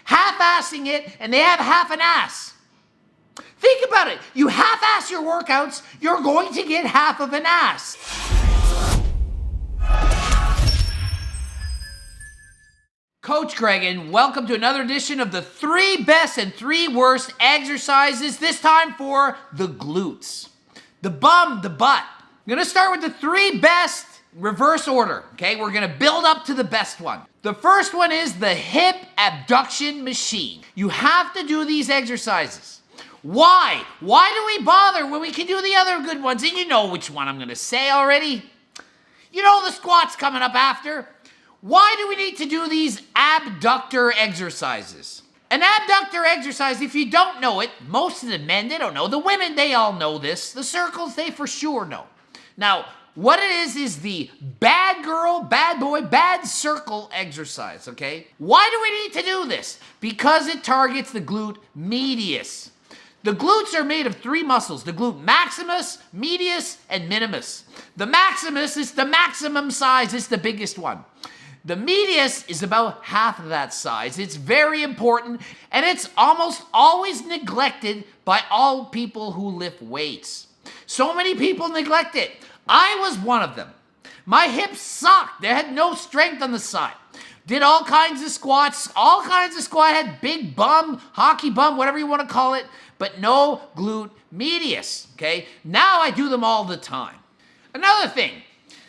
half-assing it, and they have half an ass. Think about it. You half-ass your workouts, you're going to get half of an ass. Coach Greg, and welcome to another edition of the 3 best and 3 worst exercises, this time for the glutes. The bum, the butt. I'm going to start with the 3 best, reverse order, okay? We're going to build up to the best one. The first one is the hip abduction machine. You have to do these exercises. Why? Why do we bother when we can do the other good ones? And you know which one I'm going to say already. You know the squat's coming up after. Why do we need to do these abductor exercises? An abductor exercise, if you don't know it, most of the men, they don't know. The women, they all know this. The circles, they for sure know. Now, what it is the bad girl, bad boy, bad circle exercise, okay? Why do we need to do this? Because it targets the glute medius. The glutes are made of 3 muscles, the glute maximus, medius, and minimus. The maximus is the maximum size, it's the biggest one. The medius is about half of that size. It's very important, and it's almost always neglected by all people who lift weights. So many people neglect it. I was one of them. My hips sucked. They had no strength on the side. Did all kinds of squats, had big bum, hockey bum, whatever you want to call it, but no glute medius, okay? Now I do them all the time. Another thing,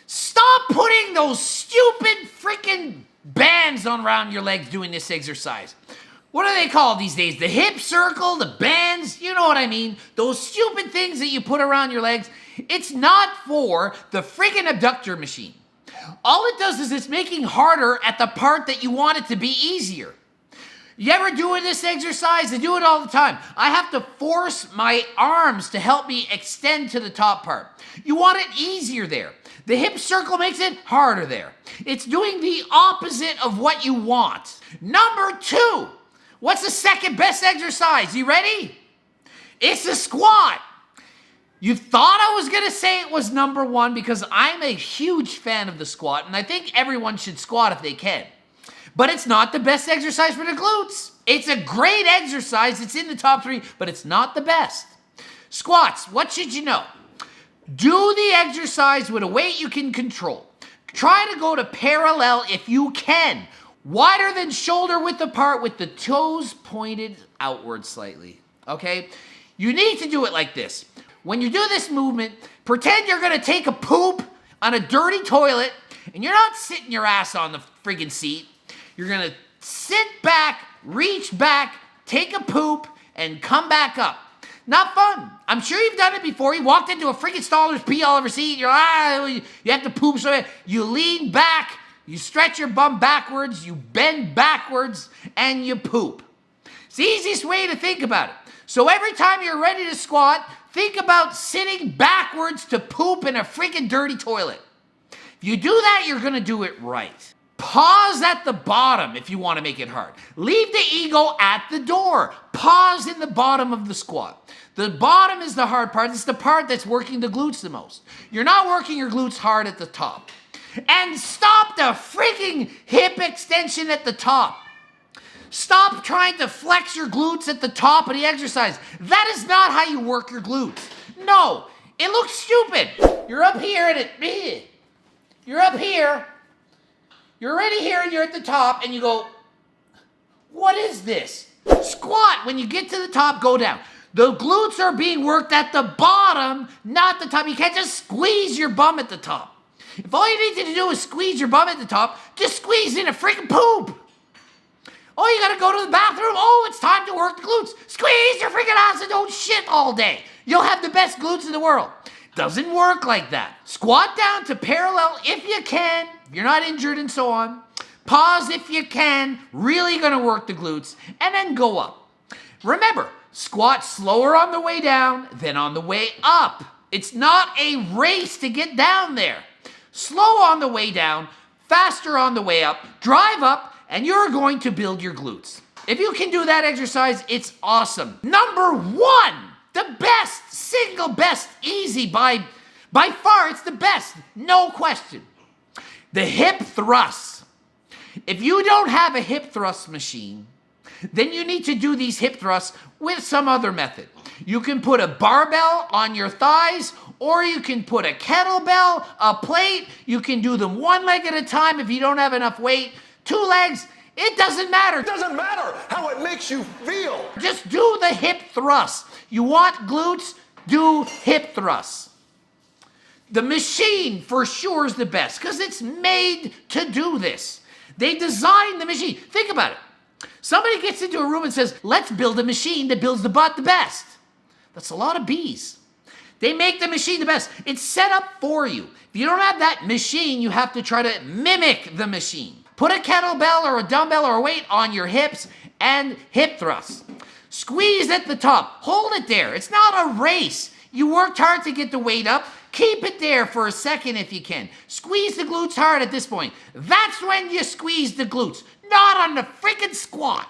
stop putting those stupid freaking bands on around your legs doing this exercise. What are they called these days? The hip circle, the bands, you know what I mean? Those stupid things that you put around your legs. It's not for the freaking abductor machine. All it does is it's making harder at the part that you want it to be easier. You ever doing this exercise? I do it all the time. I have to force my arms to help me extend to the top part. You want it easier there. The hip circle makes it harder there. It's doing the opposite of what you want. Number 2, what's the second best exercise? You ready? It's a squat. You thought I was going to say it was number 1 because I'm a huge fan of the squat, and I think everyone should squat if they can. But it's not the best exercise for the glutes. It's a great exercise. It's in the top 3, but it's not the best. Squats, what should you know? Do the exercise with a weight you can control. Try to go to parallel if you can. Wider than shoulder width apart with the toes pointed outward slightly. Okay? You need to do it like this. When you do this movement, pretend you're going to take a poop on a dirty toilet, and you're not sitting your ass on the friggin' seat. You're going to sit back, reach back, take a poop, and come back up. Not fun. I'm sure you've done it before. You walked into a freaking stall, there's pee all over your seat, you have to poop, so you lean back, you stretch your bum backwards, you bend backwards, and you poop. It's the easiest way to think about it. So every time you're ready to squat, think about sitting backwards to poop in a freaking dirty toilet. If you do that, you're going to do it right. Pause at the bottom if you want to make it hard. Leave the ego at the door. Pause in the bottom of the squat. The bottom is the hard part. It's the part that's working the glutes the most. You're not working your glutes hard at the top. And stop the freaking hip extension at the top. Stop trying to flex your glutes at the top of the exercise. That is not how you work your glutes. No, it looks stupid. You're up here and you're up here. You're already here and you're at the top and you go, what is this? Squat. When you get to the top, go down. The glutes are being worked at the bottom, not the top. You can't just squeeze your bum at the top. If all you need to do is squeeze your bum at the top, just squeeze in a freaking poop. Oh, you gotta go to the bathroom? Oh, it's time to work the glutes. Squeeze your freaking ass and don't shit all day. You'll have the best glutes in the world. Doesn't work like that. Squat down to parallel if you can. If you're not injured and so on. Pause if you can. Really gonna work the glutes. And then go up. Remember, squat slower on the way down than on the way up. It's not a race to get down there. Slow on the way down, faster on the way up. Drive up, and you're going to build your glutes. If you can do that exercise, it's awesome. Number 1, the best, single best, easy by far, it's the best, no question. The hip thrusts. If you don't have a hip thrust machine, then you need to do these hip thrusts with some other method. You can put a barbell on your thighs, or you can put a kettlebell, a plate. You can do them one leg at a time if you don't have enough weight. 2 legs, it doesn't matter. It doesn't matter how it makes you feel. Just do the hip thrusts. You want glutes, do hip thrusts. The machine for sure is the best because it's made to do this. They designed the machine. Think about it. Somebody gets into a room and says, let's build a machine that builds the butt the best. That's a lot of B's. They make the machine the best. It's set up for you. If you don't have that machine, you have to try to mimic the machine. Put a kettlebell or a dumbbell or a weight on your hips and hip thrusts. Squeeze at the top. Hold it there. It's not a race. You worked hard to get the weight up. Keep it there for a second if you can. Squeeze the glutes hard at this point. That's when you squeeze the glutes, not on the freaking squat.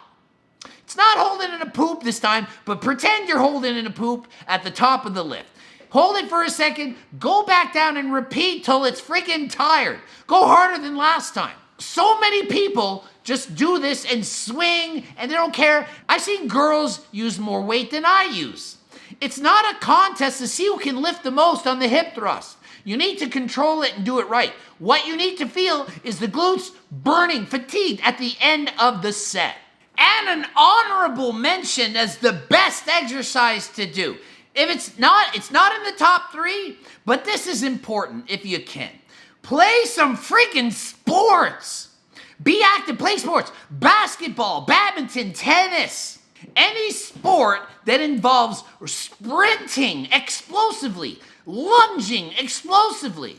It's not holding in a poop this time, but pretend you're holding in a poop at the top of the lift. Hold it for a second, go back down and repeat till it's freaking tired. Go harder than last time. So many people just do this and swing and they don't care. I've seen girls use more weight than I use. It's not a contest to see who can lift the most on the hip thrust. You need to control it and do it right. What you need to feel is the glutes burning, fatigued at the end of the set. And an honorable mention as the best exercise to do. If it's not in the top 3, but this is important if you can. Play some freaking sports. Be active, play sports. Basketball, badminton, tennis. Any sport that involves sprinting explosively, lunging explosively.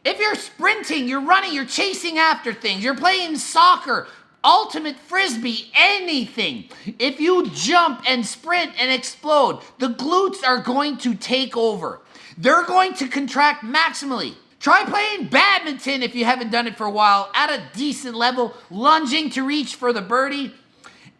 If you're sprinting, you're running, you're chasing after things, you're playing soccer, ultimate frisbee, anything. If you jump and sprint and explode, the glutes are going to take over. They're going to contract maximally. Try playing badminton if you haven't done it for a while at a decent level, lunging to reach for the birdie.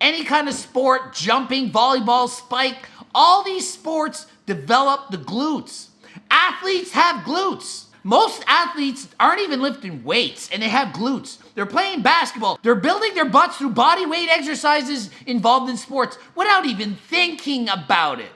Any kind of sport, jumping, volleyball, spike, all these sports develop the glutes. Athletes have glutes. Most athletes aren't even lifting weights and they have glutes. They're playing basketball. They're building their butts through body weight exercises involved in sports without even thinking about it.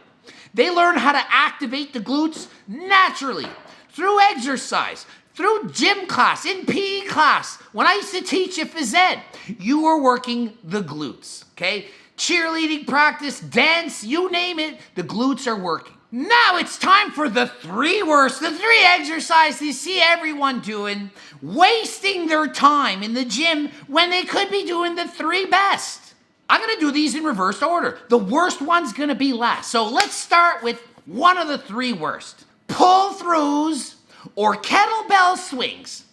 They learn how to activate the glutes naturally through exercise, through gym class, in PE class. When I used to teach at phys ed, you were working the glutes, okay? Cheerleading practice, dance, you name it, the glutes are working. Now it's time for the 3 worst, the 3 exercises you see everyone doing, wasting their time in the gym when they could be doing the 3 best. I'm gonna do these in reverse order. The worst one's gonna be last. So let's start with one of the 3 worst. Pull-throughs or kettlebell swings.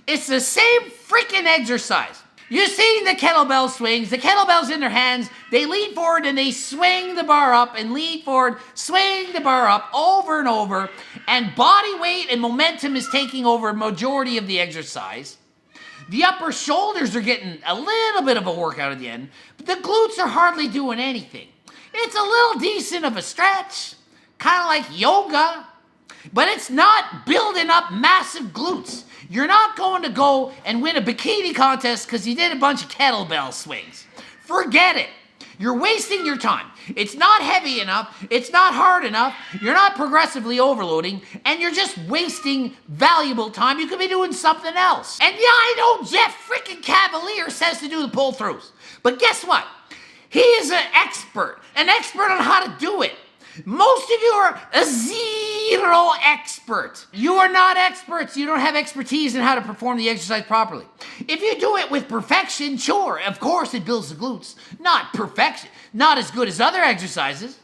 It's the same freaking exercise. You've seen the kettlebell swings. The kettlebell's in their hands. They lean forward and they swing the bar up and lean forward, swing the bar up over and over. And body weight and momentum is taking over a majority of the exercise. The upper shoulders are getting a little bit of a workout at the end, but the glutes are hardly doing anything. It's a little decent of a stretch, kind of like yoga, but it's not building up massive glutes. You're not going to go and win a bikini contest because you did a bunch of kettlebell swings. Forget it. You're wasting your time. It's not heavy enough. It's not hard enough. You're not progressively overloading, and you're just wasting valuable time. You could be doing something else. And yeah, I know Jeff freaking Cavalier says to do the pull-throughs, but guess what? He is an expert on how to do it. Most of you are a zero expert. You are not experts. You don't have expertise in how to perform the exercise properly. If you do it with perfection, sure, of course it builds the glutes. Not perfection, not as good as other exercises.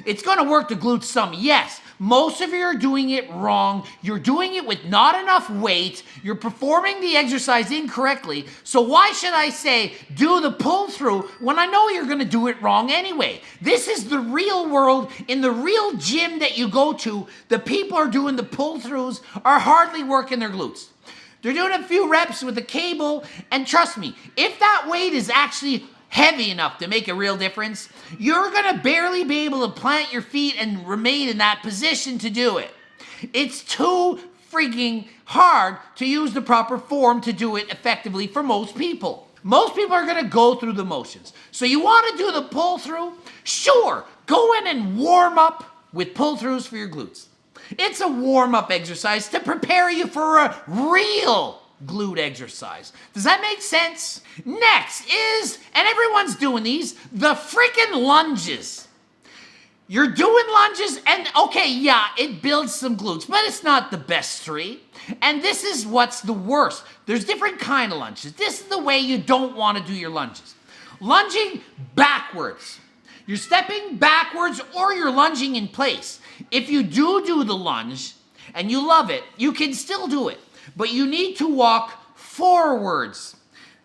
It's going to work the glutes some, yes. Most of you are doing it wrong. You're doing it with not enough weight. You're performing the exercise incorrectly. So why should I say do the pull through when I know you're going to do it wrong anyway? This is the real world. In the real gym that you go to, the people are doing the pull throughs are hardly working their glutes. They're doing a few reps with a cable, and trust me, if that weight is actually heavy enough to make a real difference, you're gonna barely be able to plant your feet and remain in that position to do it. It's too freaking hard to use the proper form to do it effectively for most people. Most people are gonna go through the motions. So you wanna do the pull through? Sure, go in and warm up with pull throughs for your glutes. It's a warm up exercise to prepare you for a real glute exercise. Does that make sense? Next is, and everyone's doing these, the freaking lunges. You're doing lunges and okay, yeah, it builds some glutes, but it's not the best three. And this is what's the worst. There's different kind of lunges. This is the way you don't want to do your lunges. Lunging backwards. You're stepping backwards or you're lunging in place. If you do the lunge and you love it, you can still do it. But you need to walk forwards.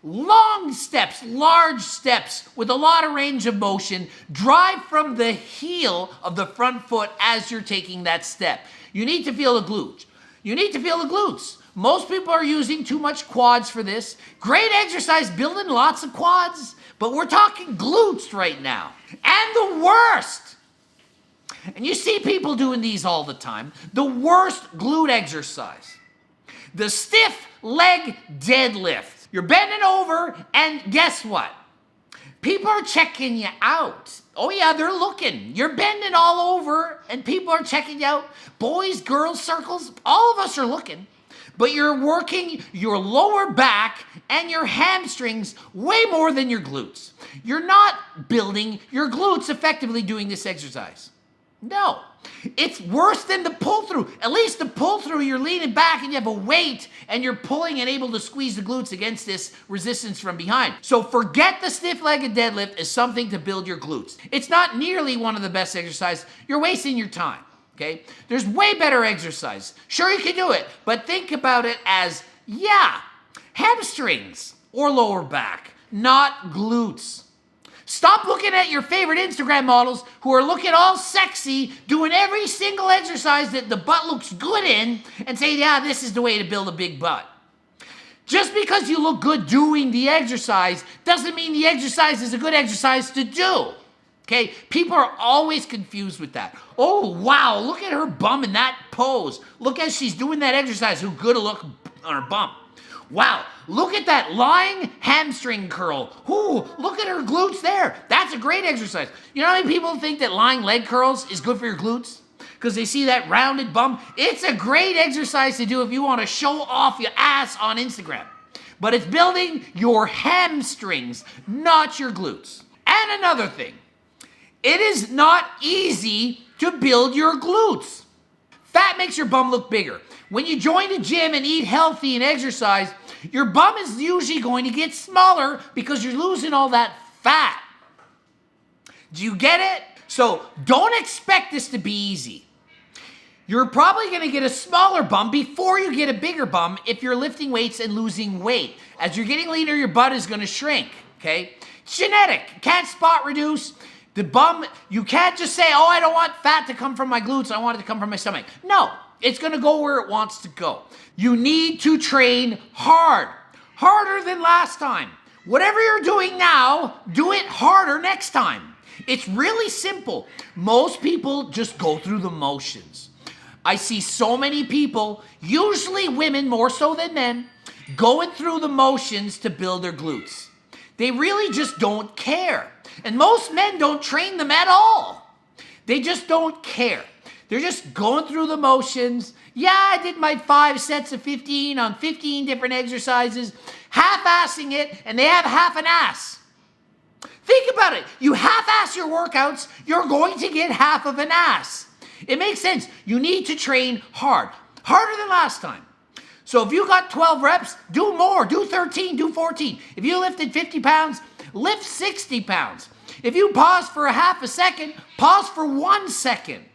Long steps, large steps with a lot of range of motion. Drive from the heel of the front foot as you're taking that step. You need to feel the glutes. You need to feel the glutes. Most people are using too much quads for this. Great exercise, building lots of quads, but we're talking glutes right now. And the worst, and you see people doing these all the time, the worst glute exercise, the stiff leg deadlift. You're bending over, and guess what? People are checking you out. Oh yeah, they're looking. You're bending all over, and people are checking you out. Boys, girls, circles, all of us are looking. But you're working your lower back and your hamstrings way more than your glutes. You're not building your glutes effectively doing this exercise. No, it's worse than the pull through. At least the pull through, you're leaning back and you have a weight and you're pulling and able to squeeze the glutes against this resistance from behind. So forget the stiff-legged deadlift as something to build your glutes. It's not nearly one of the best exercises. You're wasting your time, okay? There's way better exercise. Sure, you can do it, but think about it as, yeah, hamstrings or lower back, not glutes. Stop looking at your favorite Instagram models who are looking all sexy, doing every single exercise that the butt looks good in, and say, yeah, this is the way to build a big butt. Just because you look good doing the exercise doesn't mean the exercise is a good exercise to do. Okay? People are always confused with that. Oh, wow, look at her bum in that pose. Look as she's doing that exercise. Who good a look on her bum. Wow, look at that lying hamstring curl. Ooh, look at her glutes there. That's a great exercise. You know how many people think that lying leg curls is good for your glutes? Because they see that rounded bum. It's a great exercise to do if you want to show off your ass on Instagram. But it's building your hamstrings, not your glutes. And another thing, it is not easy to build your glutes. Fat makes your bum look bigger. When you join the gym and eat healthy and exercise, your bum is usually going to get smaller because you're losing all that fat. Do you get it? So don't expect this to be easy. You're probably going to get a smaller bum before you get a bigger bum if you're lifting weights and losing weight. As you're getting leaner, your butt is going to shrink, okay? It's genetic. Can't spot reduce. The bum, you can't just say, oh, I don't want fat to come from my glutes. I want it to come from my stomach. No. It's going to go where it wants to go. You need to train hard. Harder than last time. Whatever you're doing now, do it harder next time. It's really simple. Most people just go through the motions. I see so many people, usually women more so than men, going through the motions to build their glutes. They really just don't care. And most men don't train them at all. They just don't care. They're just going through the motions. Yeah, I did my 5 sets of 15 on 15 different exercises, half-assing it, and they have half an ass. Think about it. You half-ass your workouts, you're going to get half of an ass. It makes sense. You need to train hard. Harder than last time. So if you got 12 reps, do more. Do 13, do 14. If you lifted 50 pounds, lift 60 pounds. If you pause for a half a second, pause for 1 second.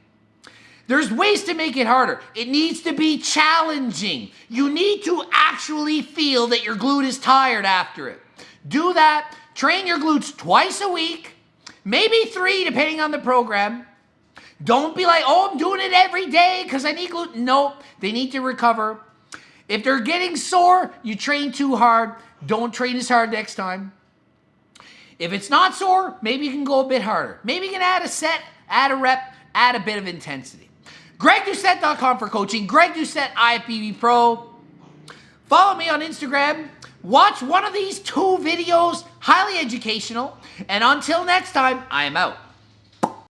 There's ways to make it harder. It needs to be challenging. You need to actually feel that your glute is tired after it. Do that. Train your glutes twice a week, maybe 3 depending on the program. Don't be like, oh, I'm doing it every day because I need glute. Nope, they need to recover. If they're getting sore, you train too hard. Don't train as hard next time. If it's not sore, maybe you can go a bit harder. Maybe you can add a set, add a rep, add a bit of intensity. GregDoucette.com for coaching. Greg Doucette, IFBB Pro. Follow me on Instagram. Watch one of these 2 videos, highly educational. And until next time, I am out.